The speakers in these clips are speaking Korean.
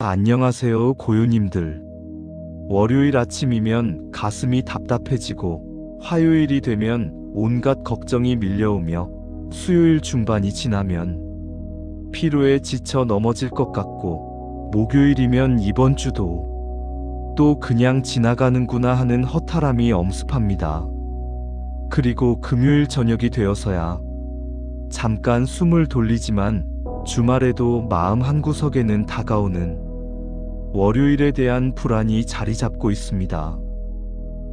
안녕하세요, 고요님들. 월요일 아침이면 가슴이 답답해지고 화요일이 되면 온갖 걱정이 밀려오며 수요일 중반이 지나면 피로에 지쳐 넘어질 것 같고 목요일이면 이번 주도 또 그냥 지나가는구나 하는 허탈함이 엄습합니다. 그리고 금요일 저녁이 되어서야 잠깐 숨을 돌리지만 주말에도 마음 한구석에는 다가오는 월요일에 대한 불안이 자리 잡고 있습니다.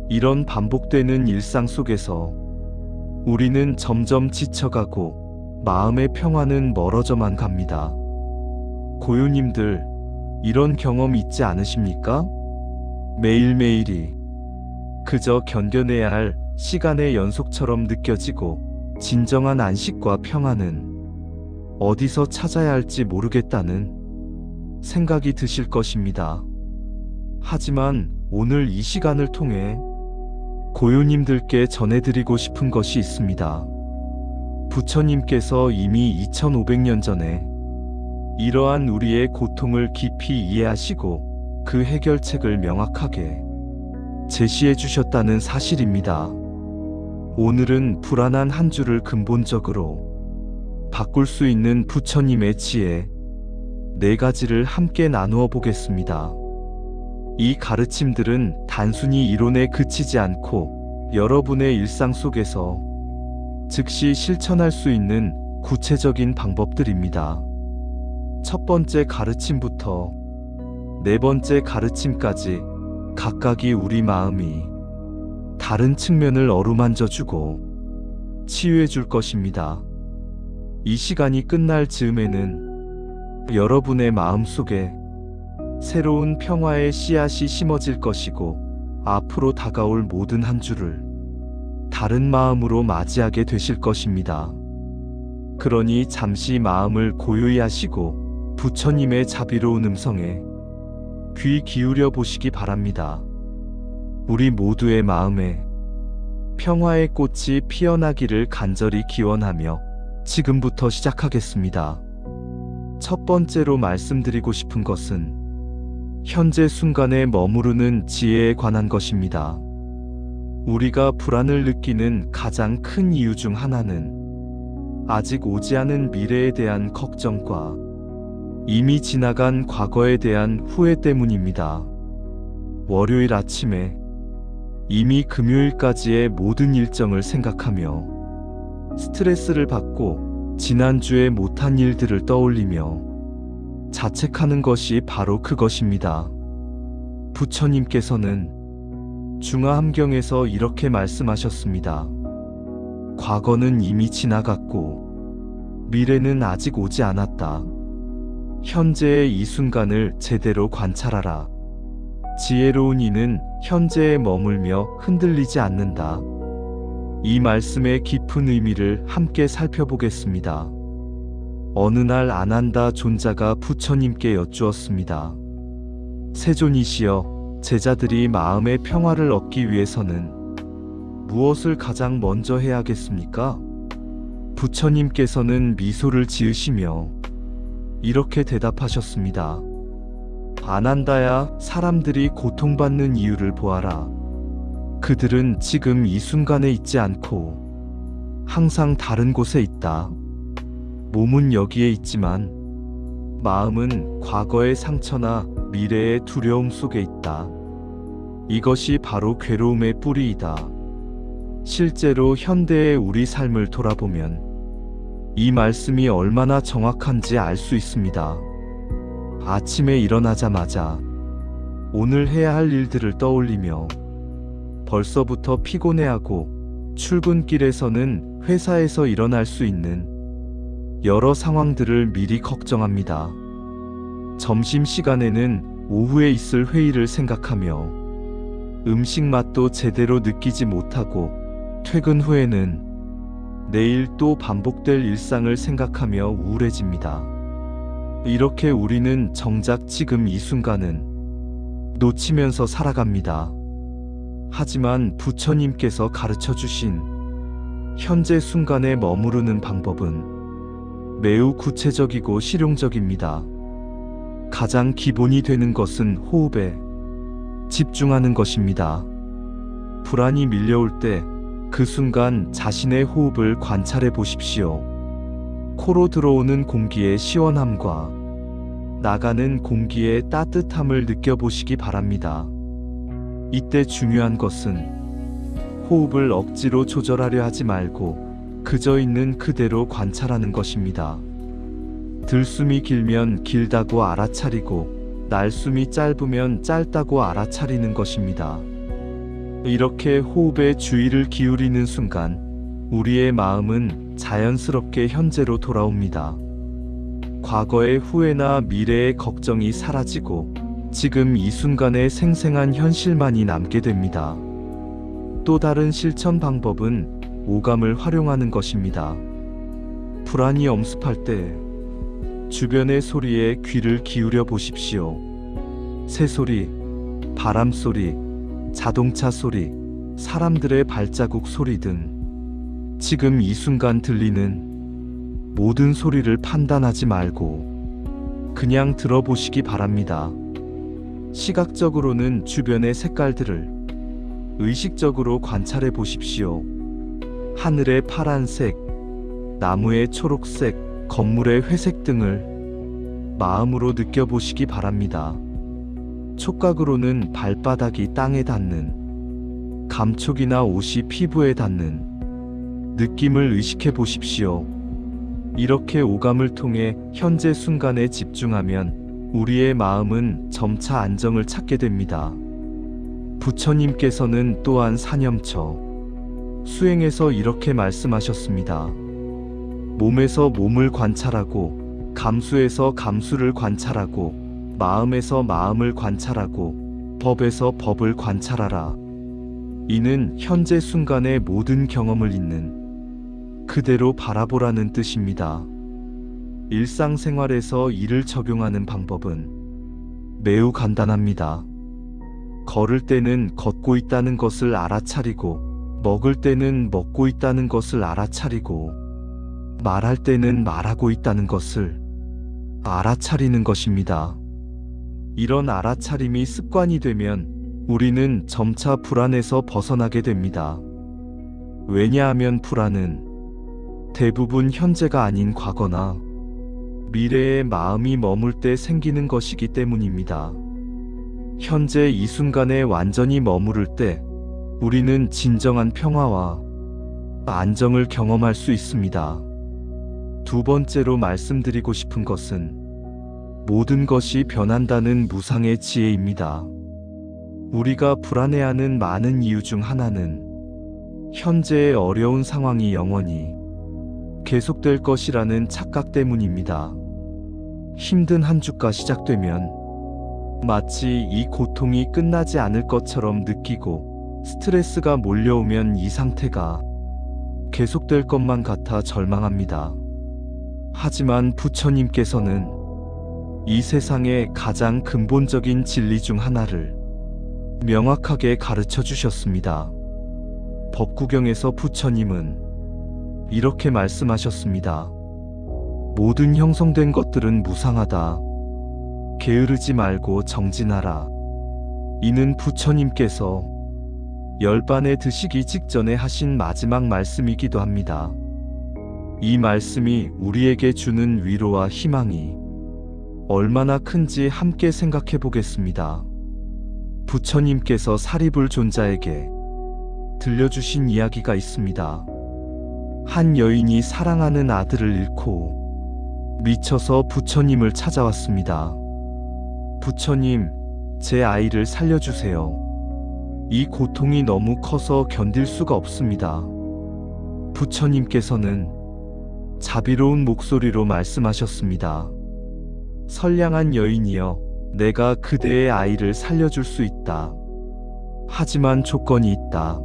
이런 반복되는 일상 속에서 우리는 점점 지쳐가고 마음의 평화는 멀어져만 갑니다. 고요님들, 이런 경험 있지 않으십니까? 매일매일이 그저 견뎌내야 할 시간의 연속처럼 느껴지고 진정한 안식과 평화는 어디서 찾아야 할지 모르겠다는 생각이 드실 것입니다. 하지만 오늘 이 시간을 통해 고요님들께 전해드리고 싶은 것이 있습니다. 부처님께서 이미 2500년 전에 이러한 우리의 고통을 깊이 이해하시고 그 해결책을 명확하게 제시해 주셨다는 사실입니다. 오늘은 불안한 한 주를 근본적으로 바꿀 수 있는 부처님의 지혜 4가지를 함께 나누어 보겠습니다. 이 가르침들은 단순히 이론에 그치지 않고 여러분의 일상 속에서 즉시 실천할 수 있는 구체적인 방법들입니다. 첫 번째 가르침부터 4번째 가르침까지 각각이 우리 마음이 다른 측면을 어루만져 주고 치유해 줄 것입니다. 이 시간이 끝날 즈음에는 여러분의 마음속에 새로운 평화의 씨앗이 심어질 것이고 앞으로 다가올 모든 한 주를 다른 마음으로 맞이하게 되실 것입니다. 그러니 잠시 마음을 고요히 하시고 부처님의 자비로운 음성에 귀 기울여 보시기 바랍니다. 우리 모두의 마음에 평화의 꽃이 피어나기를 간절히 기원하며 지금부터 시작하겠습니다. 첫 번째로 말씀드리고 싶은 것은 현재 순간에 머무르는 지혜에 관한 것입니다. 우리가 불안을 느끼는 가장 큰 이유 중 하나는 아직 오지 않은 미래에 대한 걱정과 이미 지나간 과거에 대한 후회 때문입니다. 월요일 아침에 이미 금요일까지의 모든 일정을 생각하며 스트레스를 받고 지난주에 못한 일들을 떠올리며 자책하는 것이 바로 그것입니다. 부처님께서는 중화함경에서 이렇게 말씀하셨습니다. 과거는 이미 지나갔고 미래는 아직 오지 않았다. 현재의 이 순간을 제대로 관찰하라. 지혜로운 이는 현재에 머물며 흔들리지 않는다. 이 말씀의 깊은 의미를 함께 살펴보겠습니다. 어느 날 아난다 존자가 부처님께 여쭈었습니다. 세존이시여, 제자들이 마음의 평화를 얻기 위해서는 무엇을 가장 먼저 해야겠습니까? 부처님께서는 미소를 지으시며 이렇게 대답하셨습니다. 아난다야, 사람들이 고통받는 이유를 보아라. 그들은 지금 이 순간에 있지 않고 항상 다른 곳에 있다. 몸은 여기에 있지만 마음은 과거의 상처나 미래의 두려움 속에 있다. 이것이 바로 괴로움의 뿌리이다. 실제로 현대의 우리 삶을 돌아보면 이 말씀이 얼마나 정확한지 알 수 있습니다. 아침에 일어나자마자 오늘 해야 할 일들을 떠올리며 벌써부터 피곤해하고 출근길에서는 회사에서 일어날 수 있는 여러 상황들을 미리 걱정합니다. 점심시간에는 오후에 있을 회의를 생각하며 음식 맛도 제대로 느끼지 못하고 퇴근 후에는 내일 또 반복될 일상을 생각하며 우울해집니다. 이렇게 우리는 정작 지금 이 순간은 놓치면서 살아갑니다. 하지만 부처님께서 가르쳐 주신 현재 순간에 머무르는 방법은 매우 구체적이고 실용적입니다. 가장 기본이 되는 것은 호흡에 집중하는 것입니다. 불안이 밀려올 때 그 순간 자신의 호흡을 관찰해 보십시오. 코로 들어오는 공기의 시원함과 나가는 공기의 따뜻함을 느껴보시기 바랍니다. 이때 중요한 것은 호흡을 억지로 조절하려 하지 말고 그저 있는 그대로 관찰하는 것입니다. 들숨이 길면 길다고 알아차리고 날숨이 짧으면 짧다고 알아차리는 것입니다. 이렇게 호흡에 주의를 기울이는 순간 우리의 마음은 자연스럽게 현재로 돌아옵니다. 과거의 후회나 미래의 걱정이 사라지고 지금 이 순간의 생생한 현실만이 남게 됩니다. 또 다른 실천 방법은 오감을 활용하는 것입니다. 불안이 엄습할 때 주변의 소리에 귀를 기울여 보십시오. 새소리, 바람소리, 자동차 소리, 사람들의 발자국 소리 등 지금 이 순간 들리는 모든 소리를 판단하지 말고 그냥 들어보시기 바랍니다. 시각적으로는 주변의 색깔들을 의식적으로 관찰해 보십시오. 하늘의 파란색, 나무의 초록색, 건물의 회색 등을 마음으로 느껴보시기 바랍니다. 촉각으로는 발바닥이 땅에 닿는, 감촉이나 옷이 피부에 닿는 느낌을 의식해 보십시오. 이렇게 오감을 통해 현재 순간에 집중하면 우리의 마음은 점차 안정을 찾게 됩니다. 부처님께서는 또한 사념처 수행에서 이렇게 말씀하셨습니다. 몸에서 몸을 관찰하고, 감수에서 감수를 관찰하고, 마음에서 마음을 관찰하고, 법에서 법을 관찰하라. 이는 현재 순간의 모든 경험을 있는 그대로 바라보라는 뜻입니다. 일상생활에서 이를 적용하는 방법은 매우 간단합니다. 걸을 때는 걷고 있다는 것을 알아차리고, 먹을 때는 먹고 있다는 것을 알아차리고, 말할 때는 말하고 있다는 것을 알아차리는 것입니다. 이런 알아차림이 습관이 되면 우리는 점차 불안에서 벗어나게 됩니다. 왜냐하면 불안은 대부분 현재가 아닌 과거나 미래의 마음이 머물 때 생기는 것이기 때문입니다. 현재 이 순간에 완전히 머무를 때 우리는 진정한 평화와 안정을 경험할 수 있습니다. 두 번째로 말씀드리고 싶은 것은 모든 것이 변한다는 무상의 지혜입니다. 우리가 불안해하는 많은 이유 중 하나는 현재의 어려운 상황이 영원히 계속될 것이라는 착각 때문입니다. 힘든 한 주가 시작되면 마치 이 고통이 끝나지 않을 것처럼 느끼고, 스트레스가 몰려오면 이 상태가 계속될 것만 같아 절망합니다. 하지만 부처님께서는 이 세상의 가장 근본적인 진리 중 하나를 명확하게 가르쳐 주셨습니다. 법구경에서 부처님은 이렇게 말씀하셨습니다. 모든 형성된 것들은 무상하다. 게으르지 말고 정진하라. 이는 부처님께서 열반에 드시기 직전에 하신 마지막 말씀이기도 합니다. 이 말씀이 우리에게 주는 위로와 희망이 얼마나 큰지 함께 생각해 보겠습니다. 부처님께서 사리불 존자에게 들려주신 이야기가 있습니다. 한 여인이 사랑하는 아들을 잃고 미쳐서 부처님을 찾아왔습니다. 부처님, 제 아이를 살려주세요. 이 고통이 너무 커서 견딜 수가 없습니다. 부처님께서는 자비로운 목소리로 말씀하셨습니다. 선량한 여인이여, 내가 그대의 아이를 살려줄 수 있다. 하지만 조건이 있다.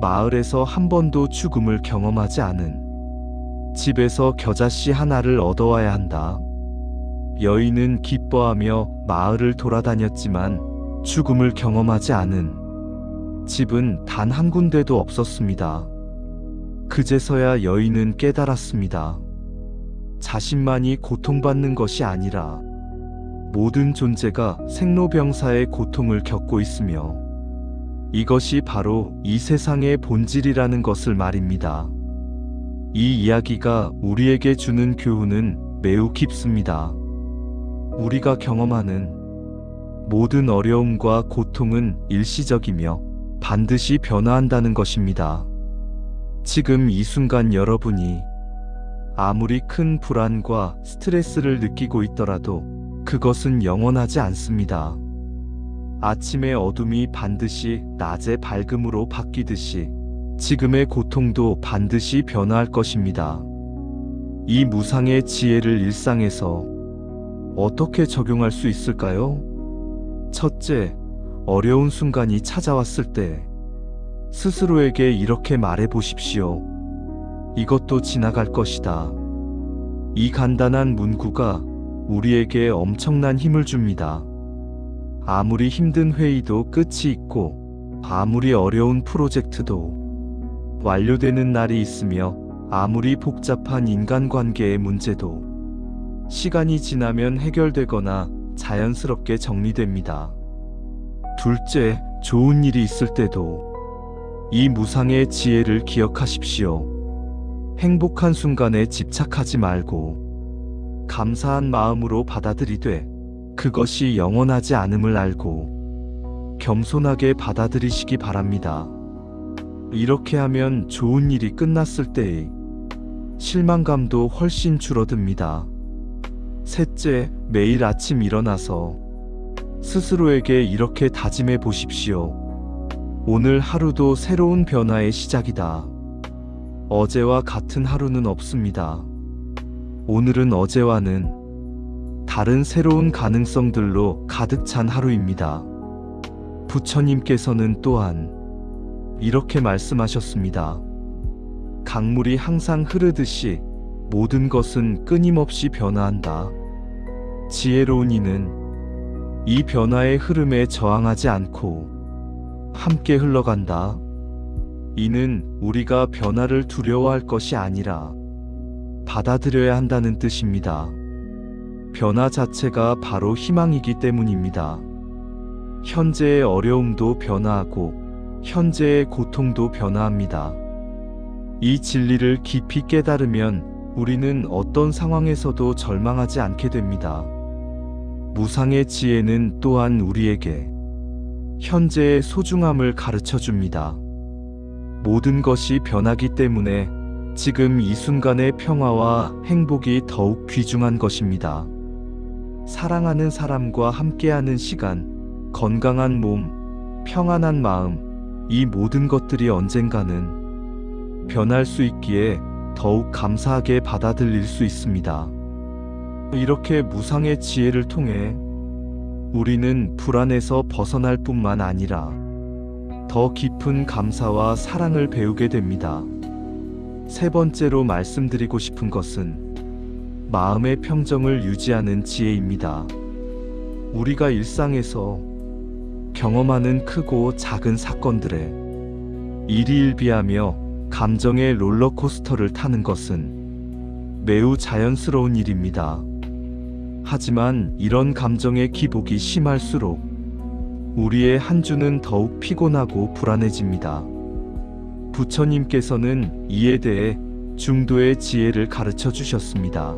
마을에서 한 번도 죽음을 경험하지 않은 집에서 겨자씨 하나를 얻어와야 한다. 여인은 기뻐하며 마을을 돌아다녔지만 죽음을 경험하지 않은 집은 단 한 군데도 없었습니다. 그제서야 여인은 깨달았습니다. 자신만이 고통받는 것이 아니라 모든 존재가 생로병사의 고통을 겪고 있으며 이것이 바로 이 세상의 본질이라는 것을 말입니다. 이 이야기가 우리에게 주는 교훈은 매우 깊습니다. 우리가 경험하는 모든 어려움과 고통은 일시적이며 반드시 변화한다는 것입니다. 지금 이 순간 여러분이 아무리 큰 불안과 스트레스를 느끼고 있더라도 그것은 영원하지 않습니다. 아침의 어둠이 반드시 낮의 밝음으로 바뀌듯이 지금의 고통도 반드시 변화할 것입니다. 이 무상의 지혜를 일상에서 어떻게 적용할 수 있을까요? 첫째, 어려운 순간이 찾아왔을 때 스스로에게 이렇게 말해 보십시오. 이것도 지나갈 것이다. 이 간단한 문구가 우리에게 엄청난 힘을 줍니다. 아무리 힘든 회의도 끝이 있고 아무리 어려운 프로젝트도 완료되는 날이 있으며 아무리 복잡한 인간관계의 문제도 시간이 지나면 해결되거나 자연스럽게 정리됩니다. 둘째, 좋은 일이 있을 때도 이 무상의 지혜를 기억하십시오. 행복한 순간에 집착하지 말고 감사한 마음으로 받아들이되 그것이 영원하지 않음을 알고 겸손하게 받아들이시기 바랍니다. 이렇게 하면 좋은 일이 끝났을 때의 실망감도 훨씬 줄어듭니다. 셋째, 매일 아침 일어나서 스스로에게 이렇게 다짐해 보십시오. 오늘 하루도 새로운 변화의 시작이다. 어제와 같은 하루는 없습니다. 오늘은 어제와는 다른 새로운 가능성들로 가득 찬 하루입니다. 부처님께서는 또한 이렇게 말씀하셨습니다. 강물이 항상 흐르듯이 모든 것은 끊임없이 변화한다. 지혜로운 이는 이 변화의 흐름에 저항하지 않고 함께 흘러간다. 이는 우리가 변화를 두려워할 것이 아니라 받아들여야 한다는 뜻입니다. 변화 자체가 바로 희망이기 때문입니다. 현재의 어려움도 변화하고 현재의 고통도 변화합니다. 이 진리를 깊이 깨달으면 우리는 어떤 상황에서도 절망하지 않게 됩니다. 무상의 지혜는 또한 우리에게 현재의 소중함을 가르쳐 줍니다. 모든 것이 변하기 때문에 지금 이 순간의 평화와 행복이 더욱 귀중한 것입니다. 사랑하는 사람과 함께하는 시간, 건강한 몸, 평안한 마음, 이 모든 것들이 언젠가는 변할 수 있기에 더욱 감사하게 받아들일 수 있습니다. 이렇게 무상의 지혜를 통해 우리는 불안에서 벗어날 뿐만 아니라 더 깊은 감사와 사랑을 배우게 됩니다. 세 번째로 말씀드리고 싶은 것은 마음의 평정을 유지하는 지혜입니다. 우리가 일상에서 경험하는 크고 작은 사건들에 일희일비하며 감정의 롤러코스터를 타는 것은 매우 자연스러운 일입니다. 하지만 이런 감정의 기복이 심할수록 우리의 한 주는 더욱 피곤하고 불안해집니다. 부처님께서는 이에 대해 중도의 지혜를 가르쳐 주셨습니다.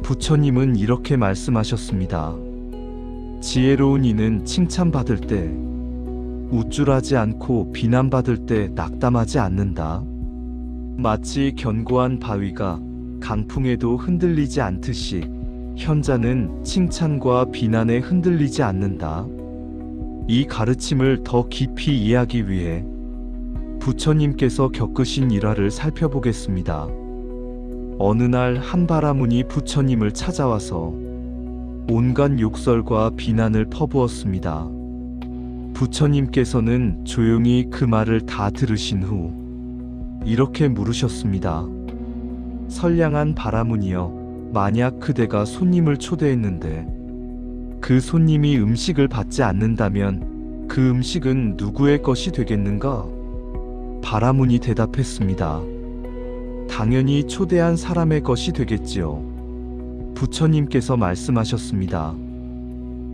부처님은 이렇게 말씀하셨습니다. 지혜로운 이는 칭찬받을 때 우쭐하지 않고 비난받을 때 낙담하지 않는다. 마치 견고한 바위가 강풍에도 흔들리지 않듯이 현자는 칭찬과 비난에 흔들리지 않는다. 이 가르침을 더 깊이 이해하기 위해 부처님께서 겪으신 일화를 살펴보겠습니다. 어느 날 한바라문이 부처님을 찾아와서 온갖 욕설과 비난을 퍼부었습니다. 부처님께서는 조용히 그 말을 다 들으신 후 이렇게 물으셨습니다. 선량한 바라문이여, 만약 그대가 손님을 초대했는데 그 손님이 음식을 받지 않는다면 그 음식은 누구의 것이 되겠는가? 바라문이 대답했습니다. 당연히 초대한 사람의 것이 되겠지요. 부처님께서 말씀하셨습니다.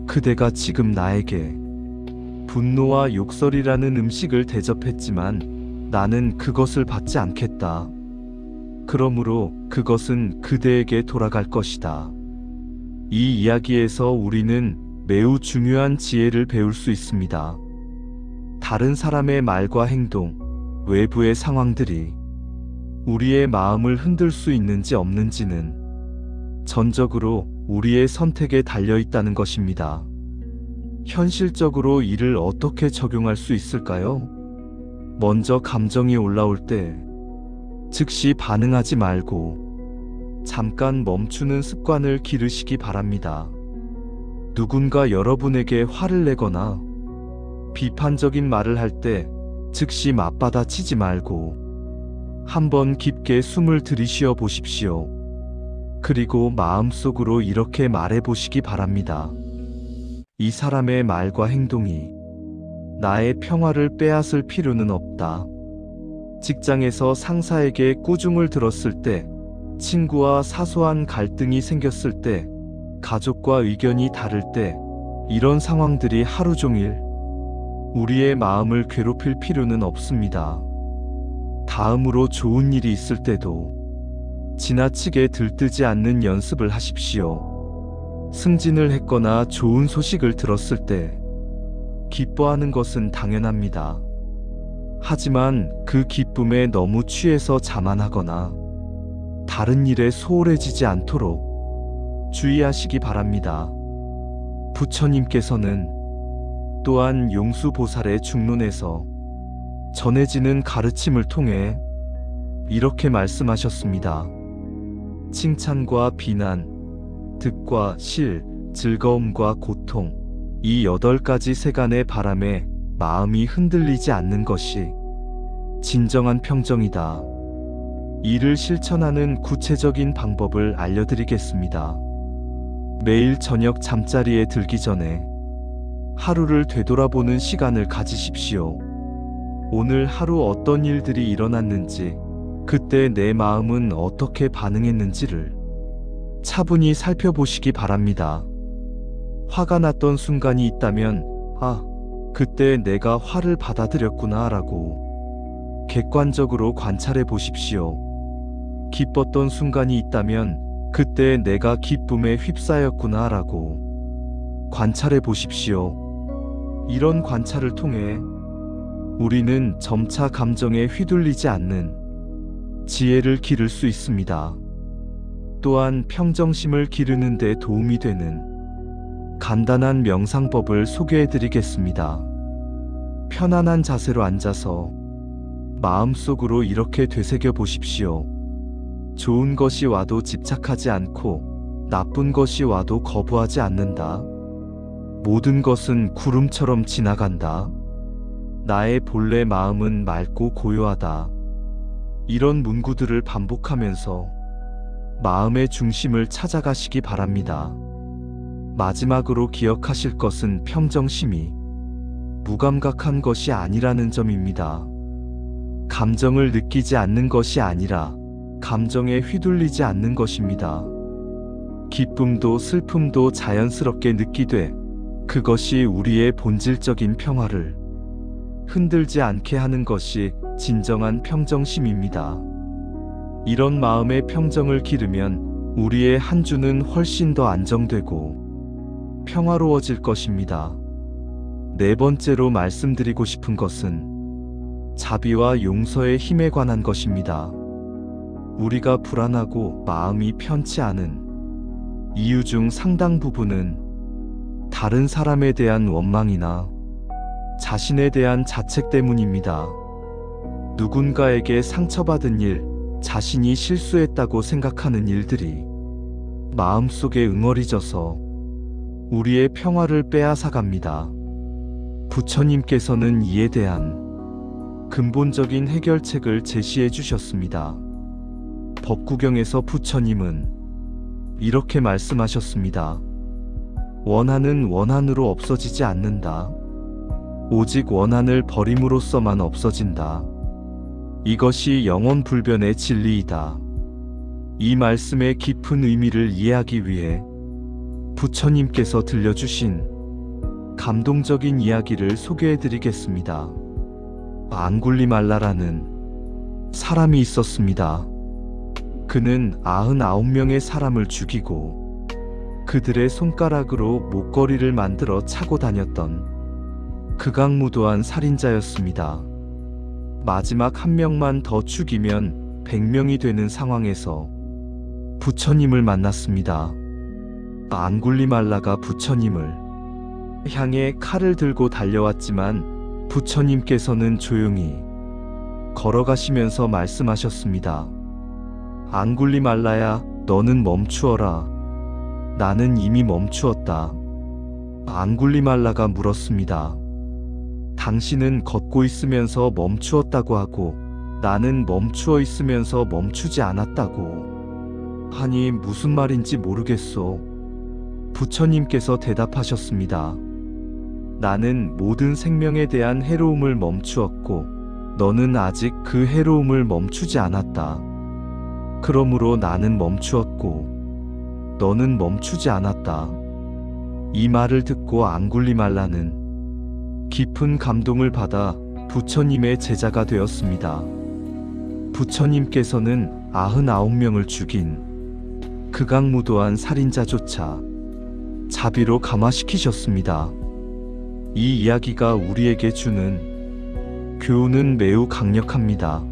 그대가 지금 나에게 분노와 욕설이라는 음식을 대접했지만 나는 그것을 받지 않겠다. 그러므로 그것은 그대에게 돌아갈 것이다. 이 이야기에서 우리는 매우 중요한 지혜를 배울 수 있습니다. 다른 사람의 말과 행동, 외부의 상황들이 우리의 마음을 흔들 수 있는지 없는지는 전적으로 우리의 선택에 달려 있다는 것입니다. 현실적으로 이를 어떻게 적용할 수 있을까요? 먼저 감정이 올라올 때 즉시 반응하지 말고 잠깐 멈추는 습관을 기르시기 바랍니다. 누군가 여러분에게 화를 내거나 비판적인 말을 할 때 즉시 맞받아치지 말고 한번 깊게 숨을 들이쉬어 보십시오. 그리고 마음속으로 이렇게 말해 보시기 바랍니다. 이 사람의 말과 행동이 나의 평화를 빼앗을 필요는 없다. 직장에서 상사에게 꾸중을 들었을 때, 친구와 사소한 갈등이 생겼을 때, 가족과 의견이 다를 때, 이런 상황들이 하루 종일 우리의 마음을 괴롭힐 필요는 없습니다. 다음으로 좋은 일이 있을 때도 지나치게 들뜨지 않는 연습을 하십시오. 승진을 했거나 좋은 소식을 들었을 때 기뻐하는 것은 당연합니다. 하지만 그 기쁨에 너무 취해서 자만하거나 다른 일에 소홀해지지 않도록 주의하시기 바랍니다. 부처님께서는 또한 용수보살의 중론에서 전해지는 가르침을 통해 이렇게 말씀하셨습니다. 칭찬과 비난, 득과 실, 즐거움과 고통, 이 8가지 세간의 바람에 마음이 흔들리지 않는 것이 진정한 평정이다. 이를 실천하는 구체적인 방법을 알려드리겠습니다. 매일 저녁 잠자리에 들기 전에 하루를 되돌아보는 시간을 가지십시오. 오늘 하루 어떤 일들이 일어났는지, 그때 내 마음은 어떻게 반응했는지를 차분히 살펴보시기 바랍니다. 화가 났던 순간이 있다면, 그때 내가 화를 받아들였구나 라고 객관적으로 관찰해 보십시오. 기뻤던 순간이 있다면, 그때 내가 기쁨에 휩싸였구나 라고 관찰해 보십시오. 이런 관찰을 통해 우리는 점차 감정에 휘둘리지 않는 지혜를 기를 수 있습니다. 또한 평정심을 기르는 데 도움이 되는 간단한 명상법을 소개해 드리겠습니다. 편안한 자세로 앉아서 마음속으로 이렇게 되새겨 보십시오. 좋은 것이 와도 집착하지 않고 나쁜 것이 와도 거부하지 않는다. 모든 것은 구름처럼 지나간다. 나의 본래 마음은 맑고 고요하다. 이런 문구들을 반복하면서 마음의 중심을 찾아가시기 바랍니다. 마지막으로 기억하실 것은 평정심이 무감각한 것이 아니라는 점입니다. 감정을 느끼지 않는 것이 아니라 감정에 휘둘리지 않는 것입니다. 기쁨도 슬픔도 자연스럽게 느끼되 그것이 우리의 본질적인 평화를 흔들지 않게 하는 것이 진정한 평정심입니다. 이런 마음의 평정을 기르면 우리의 한 주는 훨씬 더 안정되고 평화로워질 것입니다. 네 번째로 말씀드리고 싶은 것은 자비와 용서의 힘에 관한 것입니다. 우리가 불안하고 마음이 편치 않은 이유 중 상당 부분은 다른 사람에 대한 원망이나 자신에 대한 자책 때문입니다. 누군가에게 상처받은 일, 자신이 실수했다고 생각하는 일들이 마음속에 응어리져서 우리의 평화를 빼앗아갑니다. 부처님께서는 이에 대한 근본적인 해결책을 제시해 주셨습니다. 법구경에서 부처님은 이렇게 말씀하셨습니다. 원한은 원한으로 없어지지 않는다. 오직 원한을 버림으로써만 없어진다. 이것이 영원불변의 진리이다. 이 말씀의 깊은 의미를 이해하기 위해 부처님께서 들려주신 감동적인 이야기를 소개해 드리겠습니다. 앙굴리말라라는 사람이 있었습니다. 그는 99명의 사람을 죽이고 그들의 손가락으로 목걸이를 만들어 차고 다녔던 극악무도한 살인자였습니다. 마지막 한 명만 더 죽이면 100명이 되는 상황에서 부처님을 만났습니다. 앙굴리말라가 부처님을 향해 칼을 들고 달려왔지만 부처님께서는 조용히 걸어가시면서 말씀하셨습니다. 앙굴리말라야, 너는 멈추어라. 나는 이미 멈추었다. 앙굴리말라가 물었습니다. 당신은 걷고 있으면서 멈추었다고 하고 나는 멈추어 있으면서 멈추지 않았다고 하니 무슨 말인지 모르겠소. 부처님께서 대답하셨습니다. 나는 모든 생명에 대한 해로움을 멈추었고 너는 아직 그 해로움을 멈추지 않았다. 그러므로 나는 멈추었고 너는 멈추지 않았다. 이 말을 듣고 앙굴리말라는 깊은 감동을 받아 부처님의 제자가 되었습니다. 부처님께서는 99명을 죽인 극악무도한 살인자조차 자비로 감화시키셨습니다. 이 이야기가 우리에게 주는 교훈은 매우 강력합니다.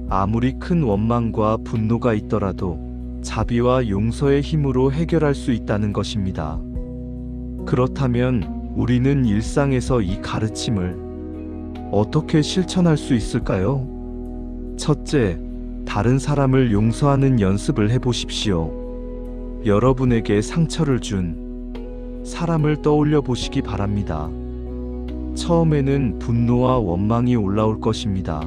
아무리 큰 원망과 분노가 있더라도 자비와 용서의 힘으로 해결할 수 있다는 것입니다. 그렇다면 우리는 일상에서 이 가르침을 어떻게 실천할 수 있을까요? 첫째, 다른 사람을 용서하는 연습을 해보십시오. 여러분에게 상처를 준 사람을 떠올려 보시기 바랍니다. 처음에는 분노와 원망이 올라올 것입니다.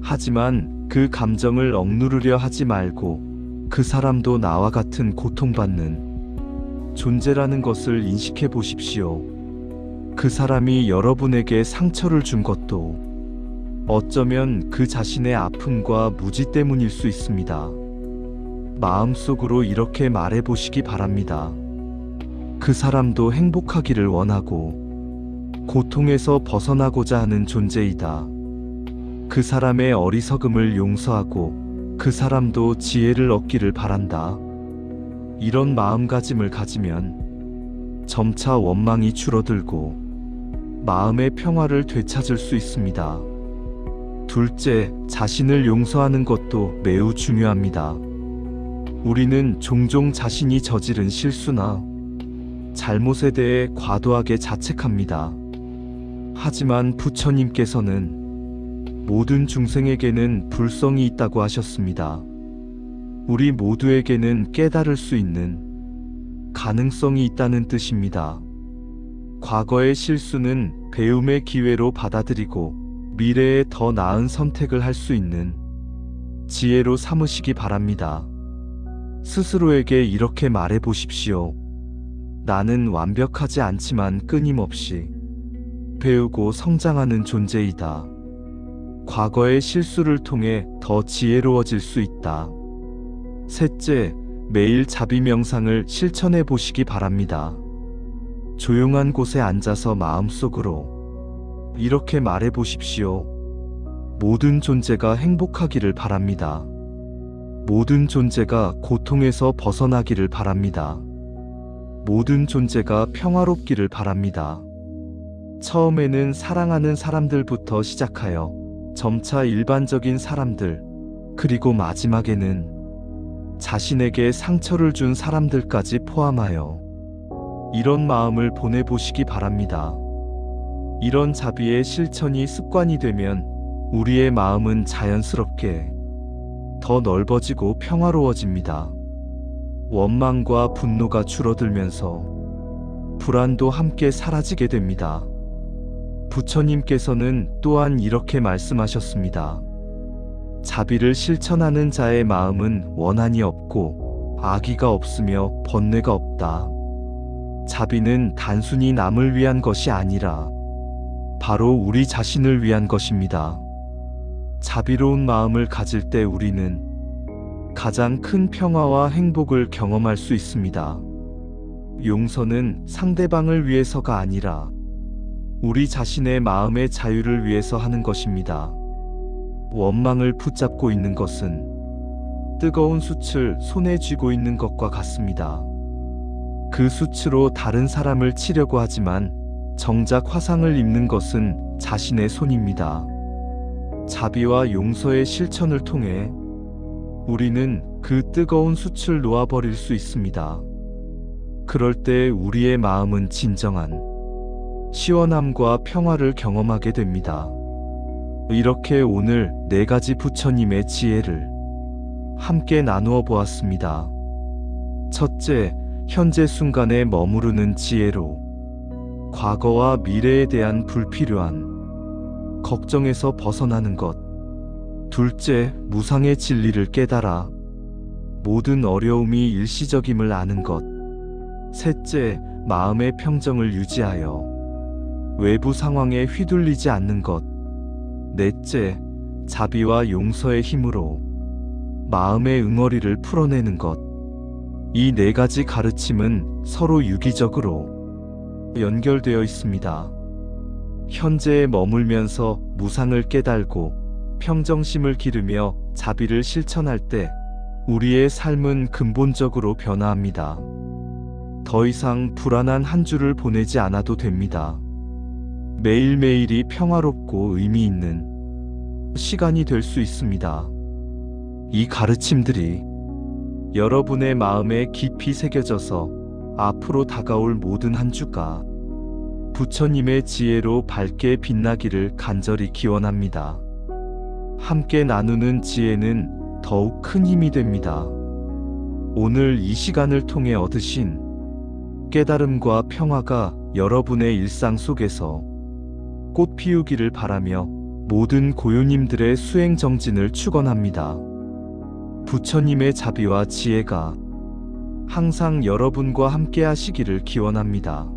하지만 그 감정을 억누르려 하지 말고 그 사람도 나와 같은 고통받는 존재라는 것을 인식해 보십시오. 그 사람이 여러분에게 상처를 준 것도 어쩌면 그 자신의 아픔과 무지 때문일 수 있습니다. 마음속으로 이렇게 말해 보시기 바랍니다. 그 사람도 행복하기를 원하고 고통에서 벗어나고자 하는 존재이다. 그 사람의 어리석음을 용서하고 그 사람도 지혜를 얻기를 바란다. 이런 마음가짐을 가지면 점차 원망이 줄어들고 마음의 평화를 되찾을 수 있습니다. 둘째, 자신을 용서하는 것도 매우 중요합니다. 우리는 종종 자신이 저지른 실수나 잘못에 대해 과도하게 자책합니다. 하지만 부처님께서는 모든 중생에게는 불성이 있다고 하셨습니다. 우리 모두에게는 깨달을 수 있는 가능성이 있다는 뜻입니다. 과거의 실수는 배움의 기회로 받아들이고 미래에 더 나은 선택을 할 수 있는 지혜로 삼으시기 바랍니다. 스스로에게 이렇게 말해 보십시오. 나는 완벽하지 않지만 끊임없이 배우고 성장하는 존재이다. 과거의 실수를 통해 더 지혜로워질 수 있다. 셋째, 매일 자비 명상을 실천해 보시기 바랍니다. 조용한 곳에 앉아서 마음속으로 이렇게 말해 보십시오. 모든 존재가 행복하기를 바랍니다. 모든 존재가 고통에서 벗어나기를 바랍니다. 모든 존재가 평화롭기를 바랍니다. 처음에는 사랑하는 사람들부터 시작하여 점차 일반적인 사람들, 그리고 마지막에는 자신에게 상처를 준 사람들까지 포함하여 이런 마음을 보내보시기 바랍니다. 이런 자비의 실천이 습관이 되면 우리의 마음은 자연스럽게 더 넓어지고 평화로워집니다. 원망과 분노가 줄어들면서 불안도 함께 사라지게 됩니다. 부처님께서는 또한 이렇게 말씀하셨습니다. 자비를 실천하는 자의 마음은 원한이 없고 악의가 없으며 번뇌가 없다. 자비는 단순히 남을 위한 것이 아니라 바로 우리 자신을 위한 것입니다. 자비로운 마음을 가질 때 우리는 가장 큰 평화와 행복을 경험할 수 있습니다. 용서는 상대방을 위해서가 아니라 우리 자신의 마음의 자유를 위해서 하는 것입니다. 원망을 붙잡고 있는 것은 뜨거운 숯을 손에 쥐고 있는 것과 같습니다. 그 숯으로 다른 사람을 치려고 하지만 정작 화상을 입는 것은 자신의 손입니다. 자비와 용서의 실천을 통해 우리는 그 뜨거운 숯을 놓아버릴 수 있습니다. 그럴 때 우리의 마음은 진정한 시원함과 평화를 경험하게 됩니다. 이렇게 오늘 4가지 부처님의 지혜를 함께 나누어 보았습니다. 첫째, 현재 순간에 머무르는 지혜로 과거와 미래에 대한 불필요한 걱정에서 벗어나는 것. 둘째, 무상의 진리를 깨달아 모든 어려움이 일시적임을 아는 것. 셋째, 마음의 평정을 유지하여 외부 상황에 휘둘리지 않는 것. 넷째, 자비와 용서의 힘으로 마음의 응어리를 풀어내는 것. 이 4가지 가르침은 서로 유기적으로 연결되어 있습니다. 현재에 머물면서 무상을 깨달고 평정심을 기르며 자비를 실천할 때 우리의 삶은 근본적으로 변화합니다. 더 이상 불안한 한 주를 보내지 않아도 됩니다. 매일매일이 평화롭고 의미 있는 시간이 될 수 있습니다. 이 가르침들이 여러분의 마음에 깊이 새겨져서 앞으로 다가올 모든 한 주가 부처님의 지혜로 밝게 빛나기를 간절히 기원합니다. 함께 나누는 지혜는 더욱 큰 힘이 됩니다. 오늘 이 시간을 통해 얻으신 깨달음과 평화가 여러분의 일상 속에서 꽃 피우기를 바라며 모든 고요님들의 수행 정진을 축원합니다. 부처님의 자비와 지혜가 항상 여러분과 함께 하시기를 기원합니다.